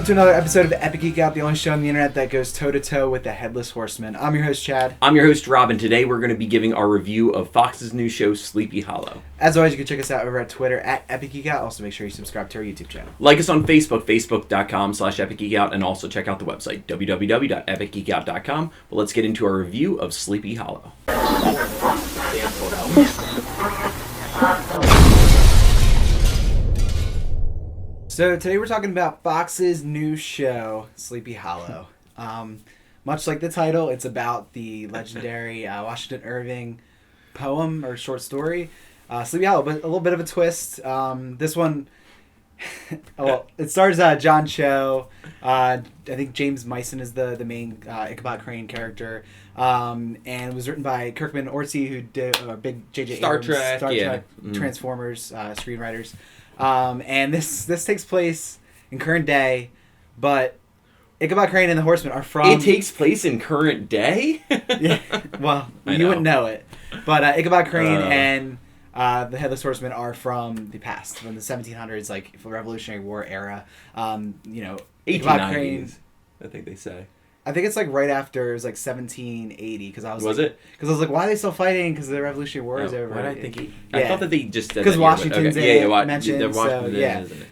welcome to another episode of Epic Geek Out, the only show on the internet that goes toe-to-toe with the headless horseman. I'm your host, Chad. I'm your host, Rob, and today we're going to be giving our review of Fox's new show, Sleepy Hollow. As always, you can check us out over at Twitter at Epic Geek Out. Also, make sure you subscribe to our YouTube channel. Like us on Facebook, facebook.com/epicgeekout, and also check out the website, www.epicgeekout.com. But let's get into our review of Sleepy Hollow. So today we're talking about Fox's new show, Sleepy Hollow. Much like the title, it's about the legendary Washington Irving poem or short story, Sleepy Hollow, but a little bit of a twist. This one, well, it stars John Cho. I think James Mason is the main Ichabod Crane character, and it was written by Kirkman and Orci, who did big J.J. Star Abrams, Trek, Star Trek, Transformers screenwriters. And this takes place in current day, but Ichabod Crane and the Horsemen are from... It takes place in current day? Yeah, well, you wouldn't know it. But Ichabod Crane and the Headless Horseman are from the past, from the 1700s, like the Revolutionary War era. Ichabod Crane... I think they say. I think it's like right after, it was like 1780, because I was it? Because I was like, why are they still fighting? Because the Revolutionary War is over. Why did I think I thought that they just said because Washington's mentioned.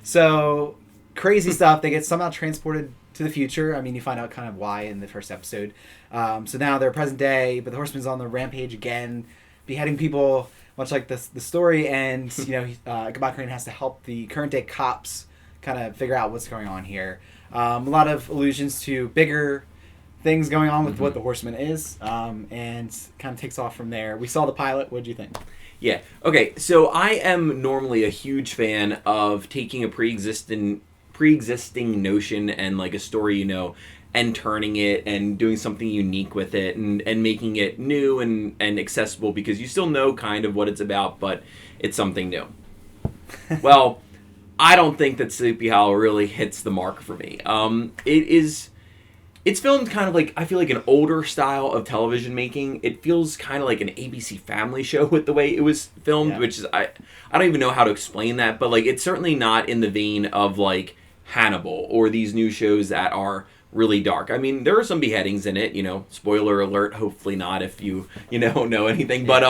So crazy stuff. They get somehow transported to the future. I mean, you find out kind of why in the first episode. So now they're present day, but the Horseman's on the rampage again, beheading people, much like the story. And Ichabod Crane has to help the current day cops kind of figure out what's going on here. A lot of allusions to bigger things going on with what the Horseman is, and kind of takes off from there. We saw the pilot. What did you think? Yeah. Okay. So I am normally a huge fan of taking a pre-existing notion and like a story, and turning it and doing something unique with it and making it new and accessible, because you still know kind of what it's about, but it's something new. Well, I don't think that Sleepy Hollow really hits the mark for me. It's filmed kind of like, I feel like an older style of television making. It feels kind of like an ABC Family show with the way it was filmed, which is, I don't even know how to explain that, but like it's certainly not in the vein of like Hannibal or these new shows that are really dark. I mean, there are some beheadings in it, spoiler alert, hopefully not if you know anything, but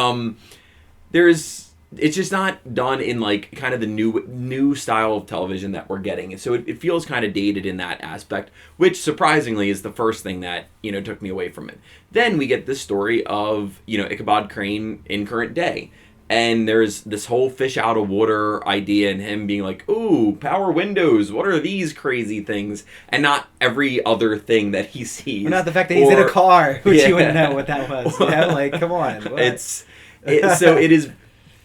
it's just not done in like kind of the new style of television that we're getting. So it feels kind of dated in that aspect, which surprisingly is the first thing that, took me away from it. Then we get this story of, Ichabod Crane in current day. And there's this whole fish out of water idea and him being like, ooh, power windows, what are these crazy things? And not every other thing that he sees. Or not the fact that he's in a car, which you wouldn't know what that was. Come on. What?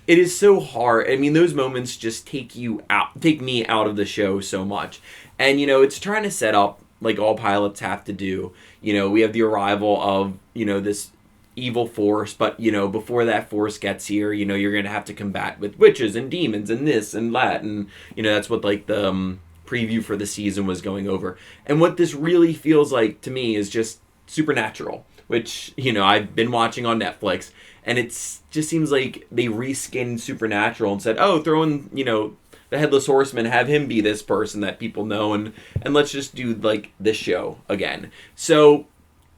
It is so hard. I mean, those moments just take me out of the show so much. And, it's trying to set up, like all pilots have to do. We have the arrival of, this evil force, but, before that force gets here, you're going to have to combat with witches and demons and this and that. And, that's what, like, the preview for the season was going over. And what this really feels like to me is just Supernatural, which, I've been watching on Netflix. And it just seems like they reskinned Supernatural and said, oh, throw in, the Headless Horseman, have him be this person that people know, and let's just do, like, this show again. So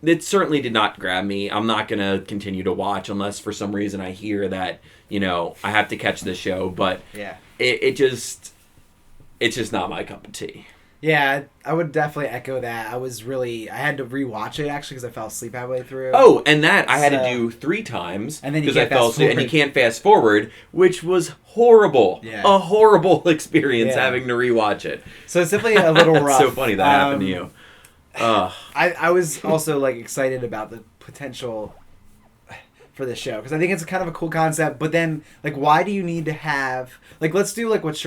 it certainly did not grab me. I'm not going to continue to watch unless for some reason I hear that, I have to catch this show. But it's just not my cup of tea. Yeah, I would definitely echo that. I had to rewatch it, actually, because I fell asleep halfway through. Oh, and that I had to do 3 times. And then because I fell asleep, and you can't fast forward, which was horrible. Yeah. A horrible experience having to rewatch it. So it's definitely a little rough. It's so funny that happened to you. I was also like excited about the potential for this show, because I think it's kind of a cool concept, but then, like, why do you need to have, like, let's do like what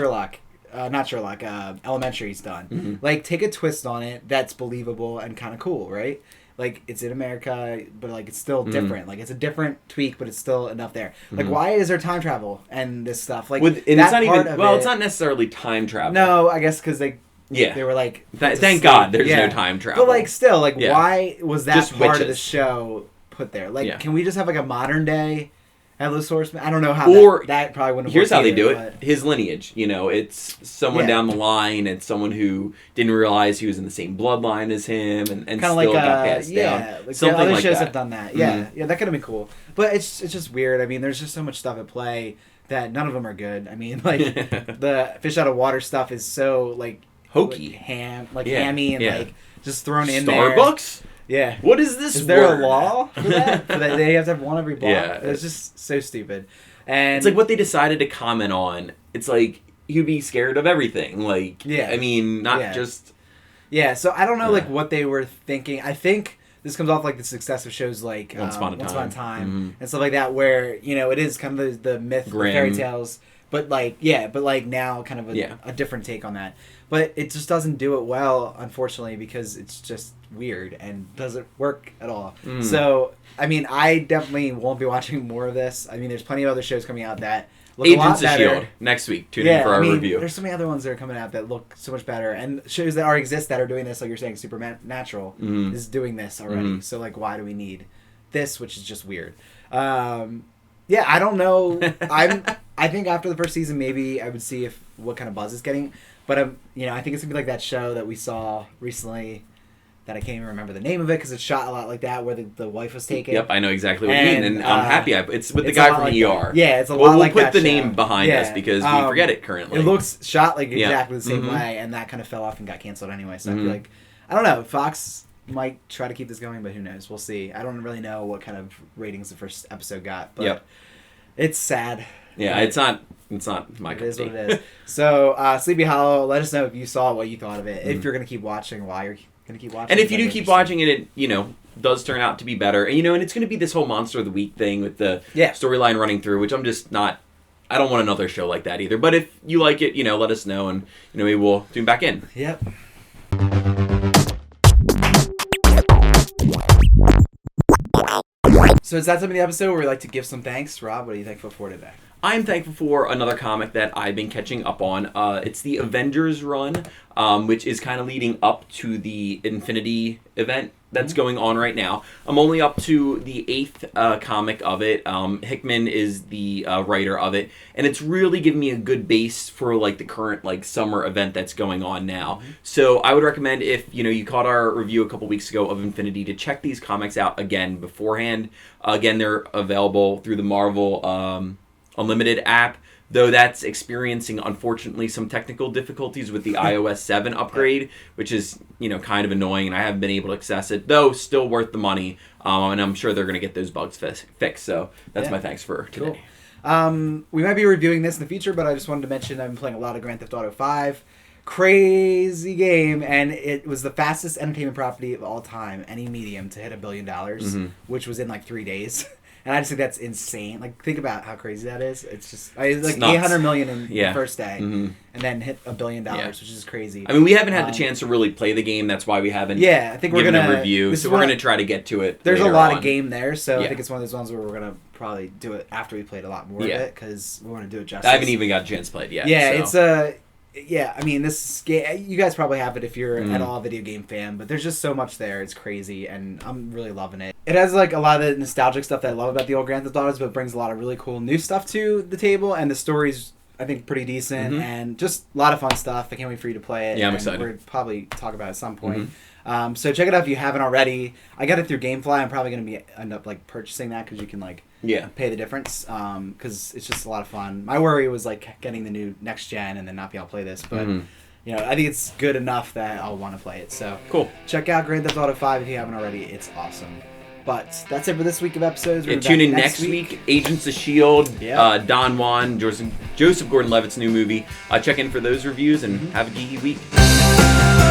Elementary's done. Mm-hmm. Like, take a twist on it that's believable and kind of cool, right? Like, it's in America, but like it's still different. Like, it's a different tweak, but it's still enough there. Like, why is there time travel and this stuff? Like, it's not necessarily time travel. No, I guess because they were like, thank God there's no time travel. But like, still, why was that just part of the show put there? Like, can we just have like a modern day Headless horseman. I don't know how Or that probably wouldn't. Here's how they do either, it. His lineage. It's someone down the line. It's someone who didn't realize he was in the same bloodline as him, and still like, got passed down. Like something other like shows that. have done that. Yeah, yeah, that could have been cool. But it's just weird. I mean, there's just so much stuff at play that none of them are good. I mean, like the fish out of water stuff is so like hokey, hammy, and like just thrown in there. Starbucks. Yeah. What is this? Is there word? a law for that? They have to have one every block. Yeah. It's just so stupid. And it's like what they decided to comment on. It's like you'd be scared of everything. Like, I mean, not just. Yeah. So I don't know like what they were thinking. I think this comes off like the success of shows like Once Upon a Time and stuff like that, where it is kind of the myth, the fairy tales, but like now kind of a different take on that. But it just doesn't do it well, unfortunately, because it's just weird and doesn't work at all. So, I mean, I definitely won't be watching more of this. I mean, there's plenty of other shows coming out that look a lot better. Agents of S.H.I.E.L.D. next week. Tune in for our review. There's so many other ones that are coming out that look so much better. And shows that already exist that are doing this, like you're saying, Supernatural is doing this already. So, like, why do we need this, which is just weird? I don't know. I think after the first season, maybe I would see what kind of buzz it's getting. But I think it's gonna be like that show that we saw recently, that I can't even remember the name of it because it's shot a lot like that, where the wife was taken. Yep, I know exactly what you mean, and I'm happy. It's with the guy from ER. That. Yeah, it's a lot like that. We'll put the name behind us because we forget it currently. It looks shot like exactly the same way, and that kind of fell off and got canceled anyway. So I feel like I don't know. Fox might try to keep this going, but who knows? We'll see. I don't really know what kind of ratings the first episode got, but it's sad. Yeah, it's not my cup of tea. It is what it is. So, Sleepy Hollow, let us know if you saw what you thought of it. If you're going to keep watching, why you're going to keep watching. And if you do keep watching it, does turn out to be better. And, and it's going to be this whole Monster of the Week thing with the storyline running through, which I'm just not... I don't want another show like that either. But if you like it, let us know, and, maybe we'll tune back in. Yep. So is that something in the episode where we like to give some thanks? Rob, what are you thankful for today? I'm thankful for another comic that I've been catching up on. It's the Avengers run, which is kind of leading up to the Infinity event that's going on right now. I'm only up to the 8th comic of it. Hickman is the writer of it, and it's really given me a good base for like the current summer event that's going on now. So I would recommend, if you caught our review a couple weeks ago of Infinity, to check these comics out again beforehand. Again, they're available through the Marvel Unlimited app, though that's experiencing, unfortunately, some technical difficulties with the iOS 7 upgrade, which is, kind of annoying, and I haven't been able to access it, though still worth the money, and I'm sure they're going to get those bugs fixed, so that's my thanks for today. Cool. We might be reviewing this in the future, but I just wanted to mention I've been playing a lot of Grand Theft Auto 5. Crazy game, and it was the fastest entertainment property of all time, any medium, to hit $1 billion, which was in 3 days. And I just think that's insane. Think about how crazy that is. It's just it's 800 million in the first day, and then hit $1 billion, which is crazy. I mean, we haven't had the chance to really play the game. That's why we haven't. I think we're gonna review. So we're gonna try to get to it. There's a lot of game there, so I think it's one of those ones where we're gonna probably do it after we played a lot more of it, because we want to do it justice. I haven't even got a chance to play it yet. Yeah, so. I mean, this game, you guys probably have it if you're at all a video game fan, but there's just so much there. It's crazy, and I'm really loving it. It has a lot of the nostalgic stuff that I love about the old Grand Theft Autos, but it brings a lot of really cool new stuff to the table, and the story's, I think, pretty decent, and just a lot of fun stuff. I can't wait for you to play it. Yeah, I'm excited. We'll probably talk about it at some point. So check it out if you haven't already. I got it through GameFly. I'm probably going to end up purchasing that, because you can pay the difference, because it's just a lot of fun. My worry was getting the new next gen and then not be able to play this, but I think it's good enough that I'll want to play it. So cool. Check out Grand Theft Auto 5 if you haven't already. It's awesome. But that's it for this week of episodes. Tune in next week. Agents of S.H.I.E.L.D., Don Juan, Joseph Gordon-Levitt's new movie. Check in for those reviews and have a geeky week.